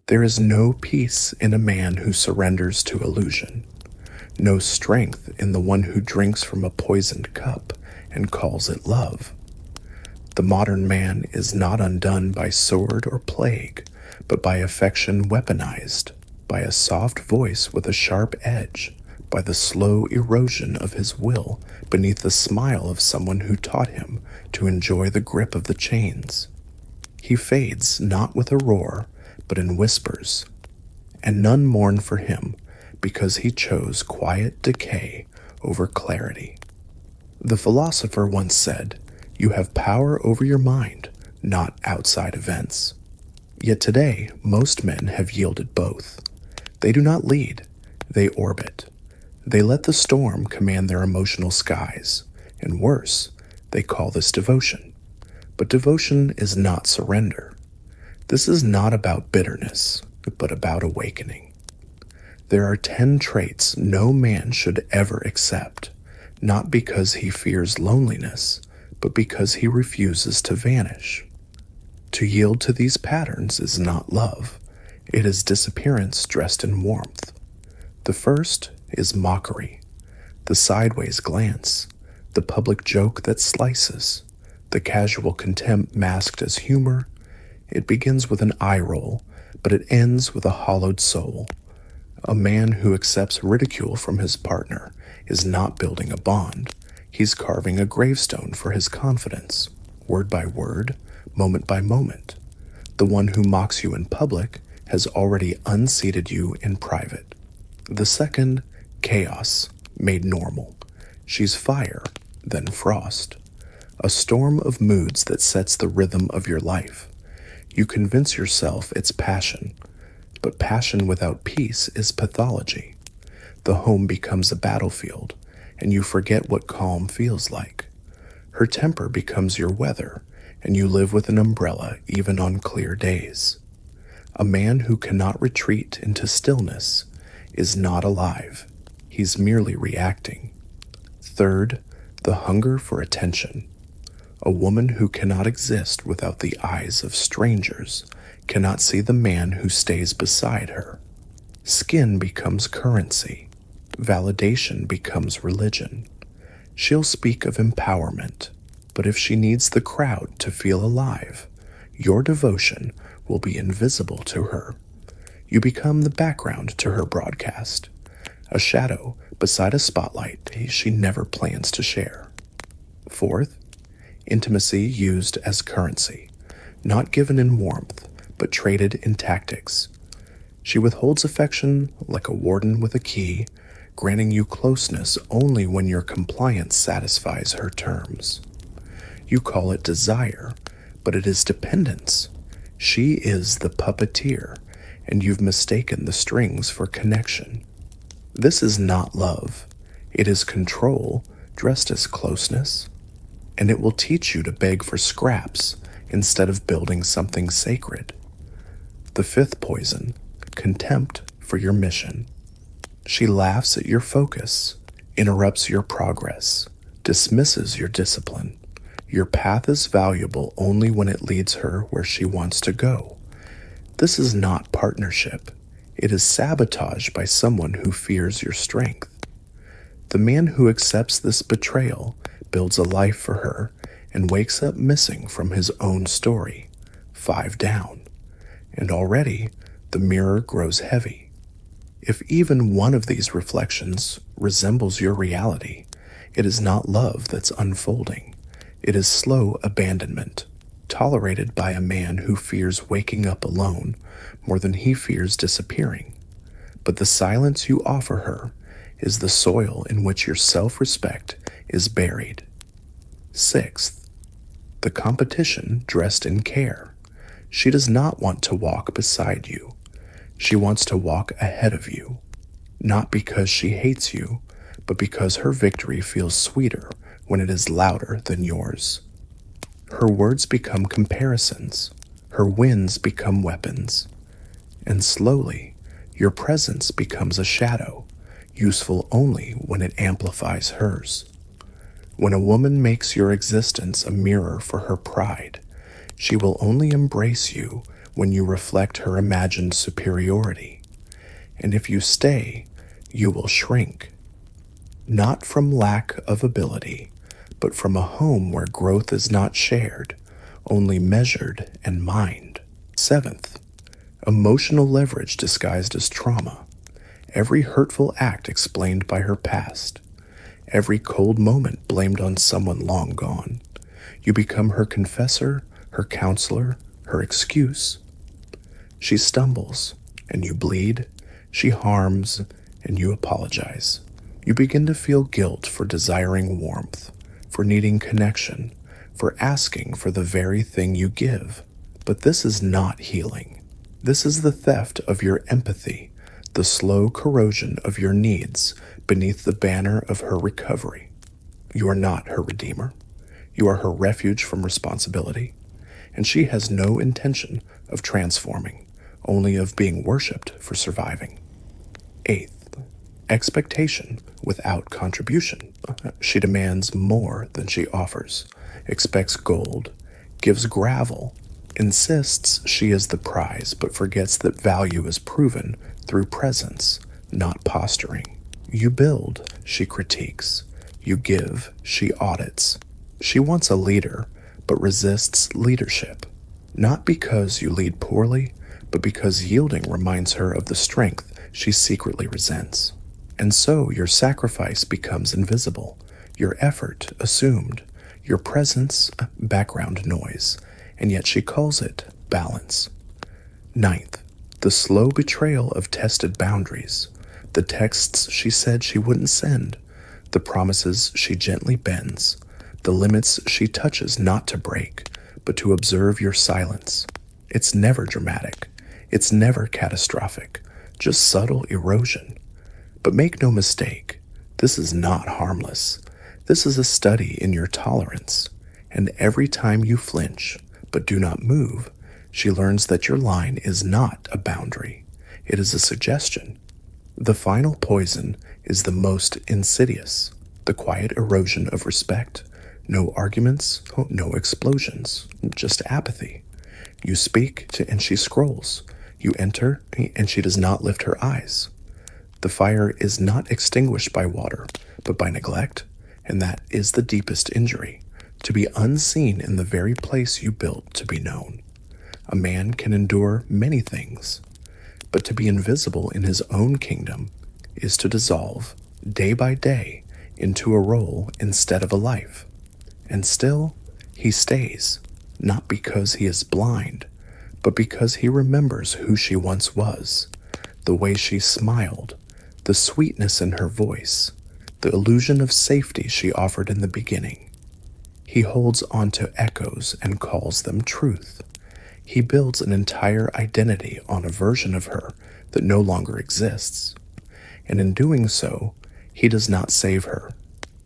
There is no peace in a man who surrenders to illusion, no strength in the one who drinks from a poisoned cup and calls it love. The modern man is not undone by sword or plague, but by affection weaponized, by a soft voice with a sharp edge, by the slow erosion of his will beneath the smile of someone who taught him to enjoy the grip of the chains. He fades not with a roar, but in whispers, and none mourn for him because he chose quiet decay over clarity. The philosopher once said, "You have power over your mind, not outside events." Yet today, most men have yielded both. They do not lead, they orbit. They let the storm command their emotional skies, and worse, they call this devotion. But devotion is not surrender. This is not about bitterness, but about awakening. There are 10 traits no man should ever accept, not because he fears loneliness, but because he refuses to vanish. To yield to these patterns is not love. It is disappearance dressed in warmth. The first is mockery, the sideways glance, the public joke that slices, the casual contempt masked as humor. It begins with an eye roll, but it ends with a hollowed soul. A man who accepts ridicule from his partner is not building a bond. He's carving a gravestone for his confidence, word by word, moment by moment. The one who mocks you in public has already unseated you in private. The second, chaos, made normal. She's fire, then frost. A storm of moods that sets the rhythm of your life. You convince yourself it's passion, but passion without peace is pathology. The home becomes a battlefield, and you forget what calm feels like. Her temper becomes your weather, and you live with an umbrella even on clear days. A man who cannot retreat into stillness is not alive. He's merely reacting. Third, the hunger for attention. A woman who cannot exist without the eyes of strangers cannot see the man who stays beside her. Skin becomes currency. Validation becomes religion. She'll speak of empowerment, but if she needs the crowd to feel alive, your devotion will be invisible to her. You become the background to her broadcast, a shadow beside a spotlight she never plans to share. Fourth, intimacy used as currency, not given in warmth, but traded in tactics. She withholds affection like a warden with a key, granting you closeness only when your compliance satisfies her terms. You call it desire, but it is dependence. She is the puppeteer, and you've mistaken the strings for connection. This is not love. It is control dressed as closeness, and it will teach you to beg for scraps instead of building something sacred. The fifth poison, contempt for your mission. She laughs at your focus, interrupts your progress, dismisses your discipline. Your path is valuable only when it leads her where she wants to go. This is not partnership. It is sabotage by someone who fears your strength. The man who accepts this betrayal builds a life for her and wakes up missing from his own story, 5 down. And already, the mirror grows heavy. If even one of these reflections resembles your reality, it is not love that's unfolding. It is slow abandonment, tolerated by a man who fears waking up alone more than he fears disappearing. But the silence you offer her is the soil in which your self-respect is buried. Sixth, the competition dressed in care. She does not want to walk beside you. She wants to walk ahead of you, not because she hates you, but because her victory feels sweeter when it is louder than yours. Her words become comparisons. Her wins become weapons. And slowly, your presence becomes a shadow, useful only when it amplifies hers. When a woman makes your existence a mirror for her pride, she will only embrace you when you reflect her imagined superiority. And if you stay, you will shrink, not from lack of ability, but from a home where growth is not shared, only measured and mined. Seventh, emotional leverage disguised as trauma. Every hurtful act explained by her past. Every cold moment blamed on someone long gone. You become her confessor, her counselor, her excuse. She stumbles, and you bleed. She harms, and you apologize. You begin to feel guilt for desiring warmth, for needing connection, for asking for the very thing you give. But this is not healing. This is the theft of your empathy, the slow corrosion of your needs beneath the banner of her recovery. You are not her redeemer. You are her refuge from responsibility, and she has no intention of transforming, only of being worshipped for surviving. Eighth, expectation without contribution. She demands more than she offers, expects gold, gives gravel, insists she is the prize, but forgets that value is proven through presence, not posturing. You build, she critiques. You give, she audits. She wants a leader, but resists leadership, not because you lead poorly, but because yielding reminds her of the strength she secretly resents. And so your sacrifice becomes invisible, your effort assumed, your presence background noise, and yet she calls it balance. Ninth, the slow betrayal of tested boundaries, the texts she said she wouldn't send, the promises she gently bends, the limits she touches not to break, but to observe your silence. It's never dramatic. It's never catastrophic, just subtle erosion. But make no mistake, this is not harmless. This is a study in your tolerance. And every time you flinch, but do not move, she learns that your line is not a boundary. It is a suggestion. The final poison is the most insidious, the quiet erosion of respect. No arguments, no explosions, just apathy. You speak and she scrolls. You enter and she does not lift her eyes. The fire is not extinguished by water, but by neglect, and that is the deepest injury, to be unseen in the very place you built to be known. A man can endure many things, but to be invisible in his own kingdom is to dissolve, day by day, into a role instead of a life. And still, he stays, not because he is blind, but because he remembers who she once was, the way she smiled, the sweetness in her voice, the illusion of safety she offered in the beginning. He holds on to echoes and calls them truth. He builds an entire identity on a version of her that no longer exists. And in doing so, he does not save her.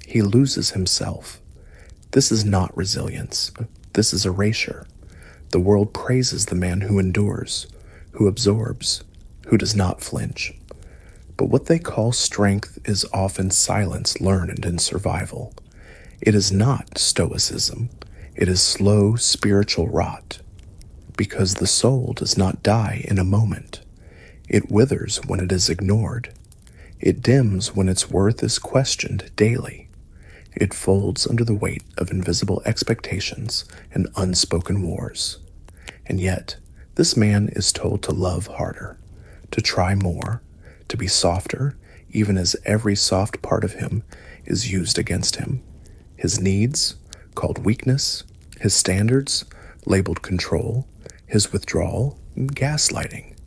He loses himself. This is not resilience. This is erasure. The world praises the man who endures, who absorbs, who does not flinch. But what they call strength is often silence learned in survival. It is not stoicism. It is slow spiritual rot. Because the soul does not die in a moment. It withers when it is ignored. It dims when its worth is questioned daily. It folds under the weight of invisible expectations and unspoken wars. And yet, this man is told to love harder, to try more, to be softer, even as every soft part of him is used against him. His needs, called weakness, his standards, labeled control, his withdrawal, gaslighting.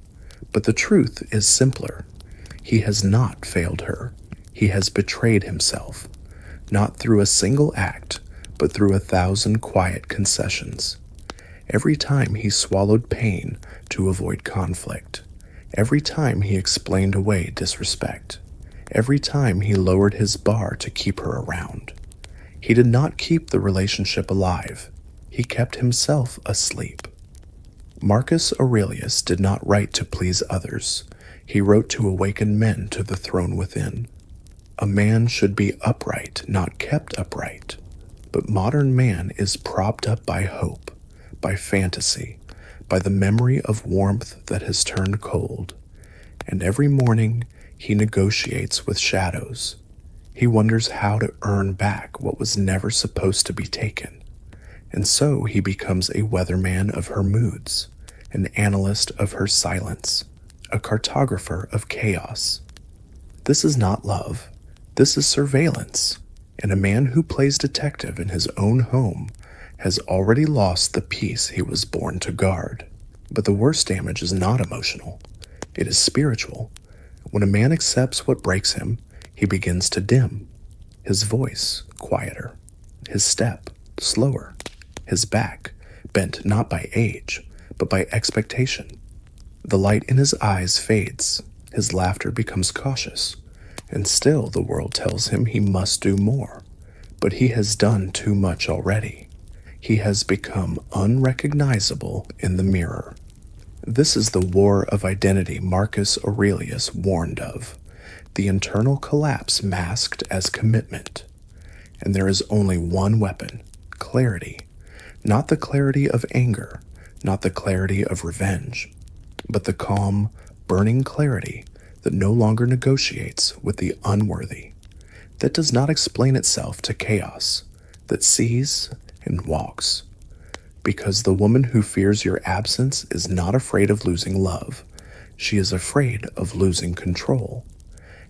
But the truth is simpler. He has not failed her. He has betrayed himself. Not through a single act, but through 1,000 quiet concessions. Every time he swallowed pain to avoid conflict. Every time he explained away disrespect. Every time he lowered his bar to keep her around. He did not keep the relationship alive. He kept himself asleep. Marcus Aurelius did not write to please others. He wrote to awaken men to the throne within. A man should be upright, not kept upright. But modern man is propped up by hope, by fantasy, by the memory of warmth that has turned cold, and every morning he negotiates with shadows. He wonders how to earn back what was never supposed to be taken, and so he becomes a weatherman of her moods, an analyst of her silence, a cartographer of chaos. This is not love, this is surveillance, and a man who plays detective in his own home has already lost the peace he was born to guard. But the worst damage is not emotional, it is spiritual. When a man accepts what breaks him, he begins to dim, his voice quieter, his step slower, his back bent not by age, but by expectation. The light in his eyes fades, his laughter becomes cautious, and still the world tells him he must do more. But he has done too much already. He has become unrecognizable in the mirror. This is the war of identity Marcus Aurelius warned of, the internal collapse masked as commitment. And there is only one weapon, clarity. Not the clarity of anger, not the clarity of revenge, but the calm, burning clarity that no longer negotiates with the unworthy, that does not explain itself to chaos, that sees and walks. Because the woman who fears your absence is not afraid of losing love, she is afraid of losing control.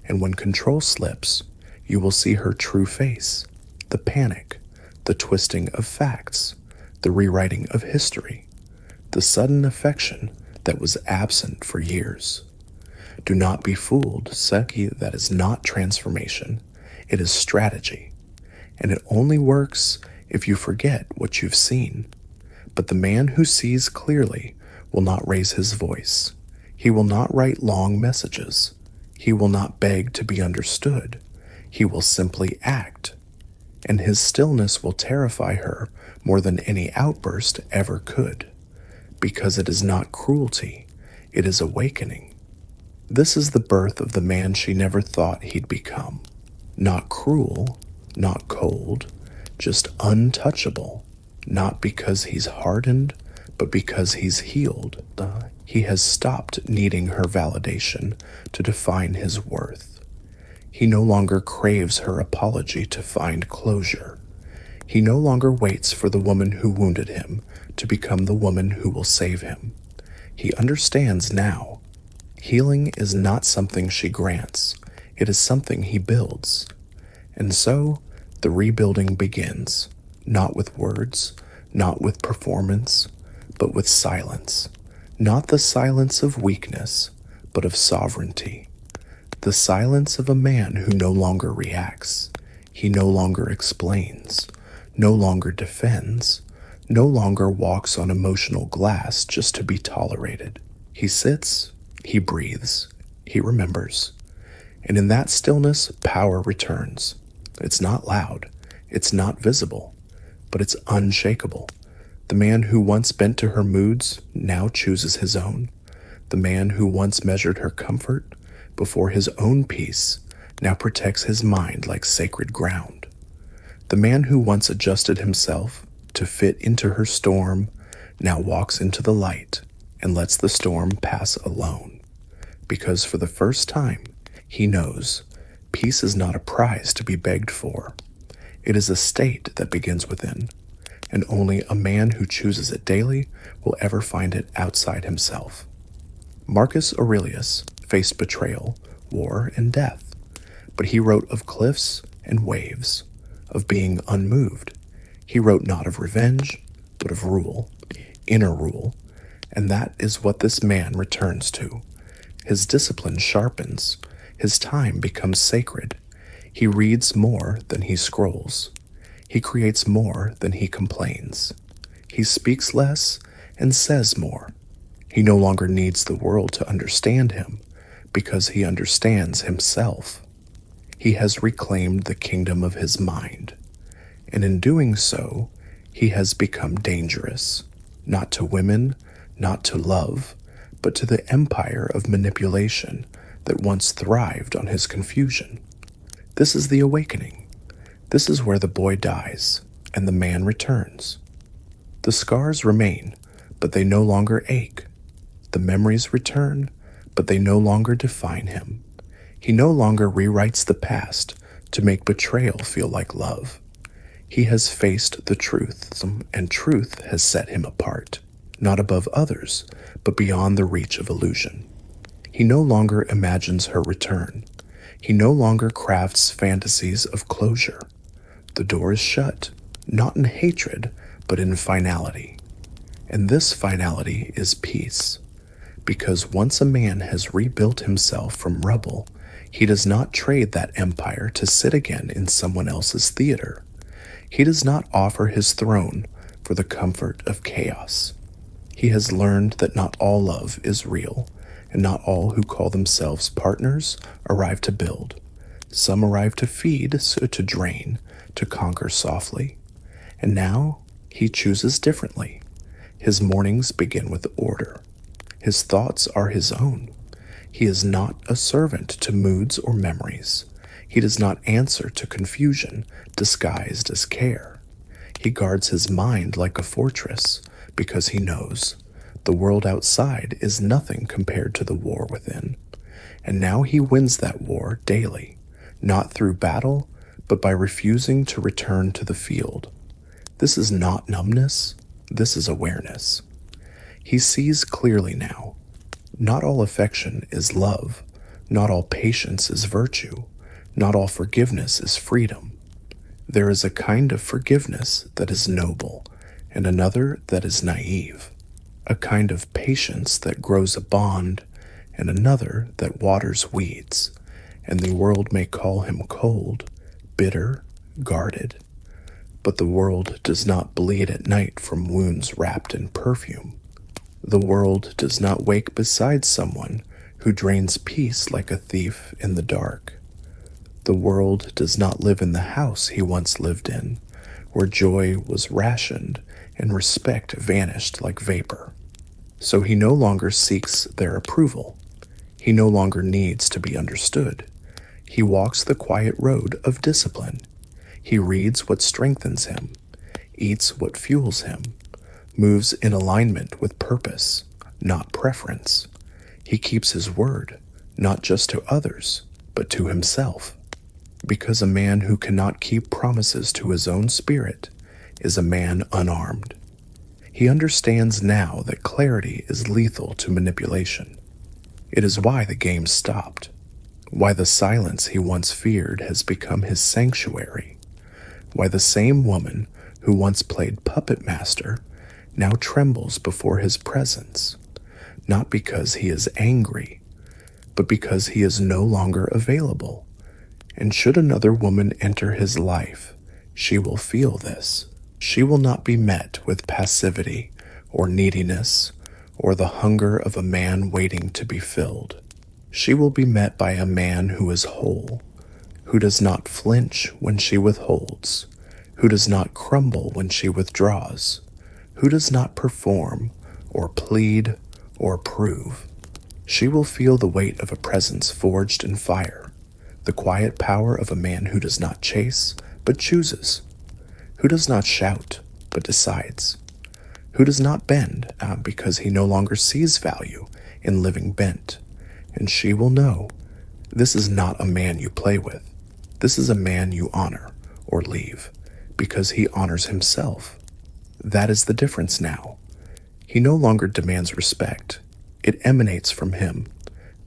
And when control slips, you will see her true face, the panic, the twisting of facts, the rewriting of history, the sudden affection that was absent for years. Do not be fooled, Seki, that is not transformation. It is strategy. And it only works if you forget what you've seen. But the man who sees clearly will not raise his voice. He will not write long messages. He will not beg to be understood. He will simply act. And his stillness will terrify her more than any outburst ever could. Because it is not cruelty, it is awakening. This is the birth of the man she never thought he'd become. Not cruel, not cold, just untouchable. Not because he's hardened, but because he's healed. He has stopped needing her validation to define his worth. He no longer craves her apology to find closure. He no longer waits for the woman who wounded him to become the woman who will save him. He understands now. Healing is not something she grants. It is something he builds. And so, the rebuilding begins, not with words, not with performance, but with silence. Not the silence of weakness, but of sovereignty. The silence of a man who no longer reacts. He no longer explains, no longer defends, no longer walks on emotional glass just to be tolerated. He sits, he breathes, he remembers. And in that stillness, power returns. It's not loud, it's not visible, but it's unshakable. The man who once bent to her moods now chooses his own. The man who once measured her comfort before his own peace now protects his mind like sacred ground. The man who once adjusted himself to fit into her storm now walks into the light and lets the storm pass alone. Because for the first time, he knows peace is not a prize to be begged for. It is a state that begins within, and only a man who chooses it daily will ever find it outside himself. Marcus Aurelius faced betrayal, war, and death, but he wrote of cliffs and waves, of being unmoved. He wrote not of revenge, but of rule, inner rule, and that is what this man returns to. His discipline sharpens, his time becomes sacred. He reads more than he scrolls. He creates more than he complains. He speaks less and says more. He no longer needs the world to understand him, because he understands himself. He has reclaimed the kingdom of his mind, and in doing so, he has become dangerous, not to women, not to love, but to the empire of manipulation that once thrived on his confusion. This is the awakening. This is where the boy dies, and the man returns. The scars remain, but they no longer ache. The memories return, but they no longer define him. He no longer rewrites the past to make betrayal feel like love. He has faced the truth, and truth has set him apart, not above others, but beyond the reach of illusion. He no longer imagines her return. He no longer crafts fantasies of closure. The door is shut, not in hatred, but in finality. And this finality is peace. Because once a man has rebuilt himself from rubble, he does not trade that empire to sit again in someone else's theater. He does not offer his throne for the comfort of chaos. He has learned that not all love is real, and not all who call themselves partners arrive to build. Some arrive to feed, so to drain, to conquer softly. And now he chooses differently. His mornings begin with order. His thoughts are his own. He is not a servant to moods or memories. He does not answer to confusion disguised as care. He guards his mind like a fortress because he knows the world outside is nothing compared to the war within. And now he wins that war daily, not through battle, but by refusing to return to the field. This is not numbness. This is awareness. He sees clearly now. Not all affection is love. Not all patience is virtue. Not all forgiveness is freedom. There is a kind of forgiveness that is noble, and another that is naive. A kind of patience that grows a bond, and another that waters weeds, and the world may call him cold, bitter, guarded. But the world does not bleed at night from wounds wrapped in perfume. The world does not wake beside someone who drains peace like a thief in the dark. The world does not live in the house he once lived in, where joy was rationed and respect vanished like vapor. So he no longer seeks their approval. He no longer needs to be understood. He walks the quiet road of discipline. He reads what strengthens him, eats what fuels him, moves in alignment with purpose, not preference. He keeps his word, not just to others, but to himself. Because a man who cannot keep promises to his own spirit is a man unarmed. He understands now that clarity is lethal to manipulation. It is why the game stopped, why the silence he once feared has become his sanctuary, why the same woman who once played puppet master now trembles before his presence, not because he is angry, but because he is no longer available. And should another woman enter his life, she will feel this. She will not be met with passivity or neediness or the hunger of a man waiting to be filled. She will be met by a man who is whole, who does not flinch when she withholds, who does not crumble when she withdraws, who does not perform or plead or prove. She will feel the weight of a presence forged in fire, the quiet power of a man who does not chase but chooses, who does not shout but decides, who does not bend because he no longer sees value in living bent. And she will know, this is not a man you play with. This is a man you honor or leave because he honors himself. That is the difference now. He no longer demands respect. It emanates from him,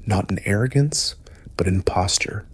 not in arrogance, but in posture,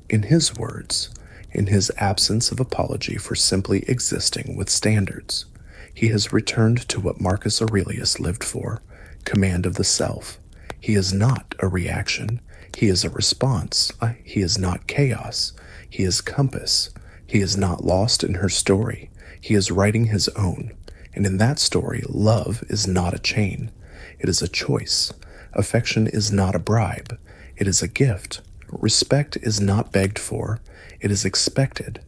in his words, in his absence of apology for simply existing with standards. He has returned to what Marcus Aurelius lived for, command of the self. He is not a reaction. He is a response. He is not chaos. He is compass. He is not lost in her story. He is writing his own. And in that story, love is not a chain. It is a choice. Affection is not a bribe. It is a gift. Respect is not begged for. It is expected.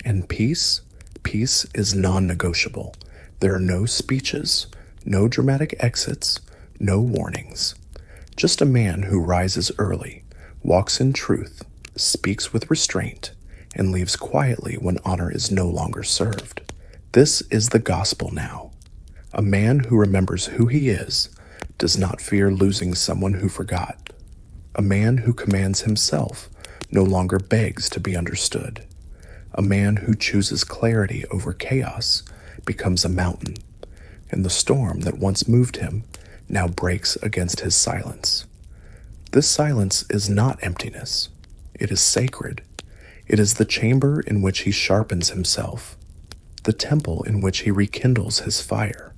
And peace? Peace is non-negotiable. There are no speeches, no dramatic exits, no warnings. Just a man who rises early, walks in truth, speaks with restraint, and leaves quietly when honor is no longer served. This is the gospel now. A man who remembers who he is does not fear losing someone who forgot. A man who commands himself no longer begs to be understood. A man who chooses clarity over chaos becomes a mountain, and the storm that once moved him now breaks against his silence. This silence is not emptiness. It is sacred. It is the chamber in which he sharpens himself, the temple in which he rekindles his fire,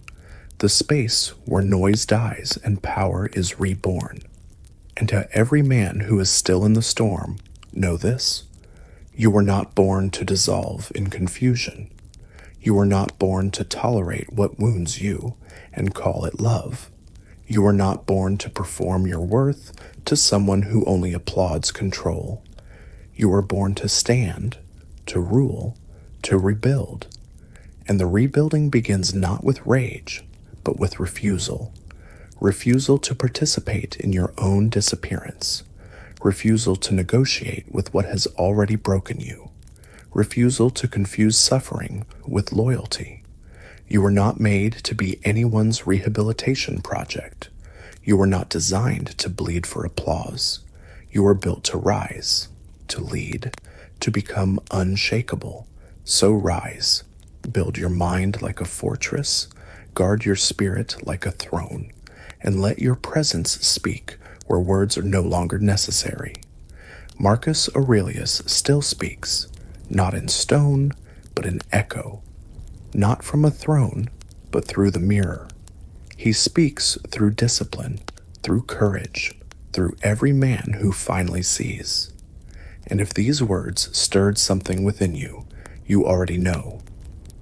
the space where noise dies and power is reborn. And to every man who is still in the storm, know this: you were not born to dissolve in confusion. You were not born to tolerate what wounds you and call it love. You were not born to perform your worth to someone who only applauds control. You were born to stand, to rule, to rebuild. And the rebuilding begins not with rage, but with refusal. Refusal to participate in your own disappearance. Refusal to negotiate with what has already broken you. Refusal to confuse suffering with loyalty. You were not made to be anyone's rehabilitation project. You were not designed to bleed for applause. You were built to rise, to lead, to become unshakable. So rise. Build your mind like a fortress. Guard your spirit like a throne. And let your presence speak where words are no longer necessary. Marcus Aurelius still speaks, not in stone, but in echo. Not from a throne, but through the mirror. He speaks through discipline, through courage, through every man who finally sees. And if these words stirred something within you, you already know.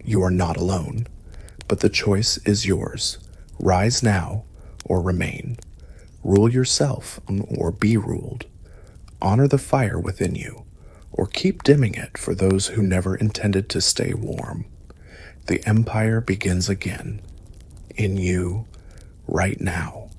You are not alone, but the choice is yours. Rise now or remain. Rule yourself or be ruled. Honor the fire within you, or keep dimming it for those who never intended to stay warm. The empire begins again, in you, right now.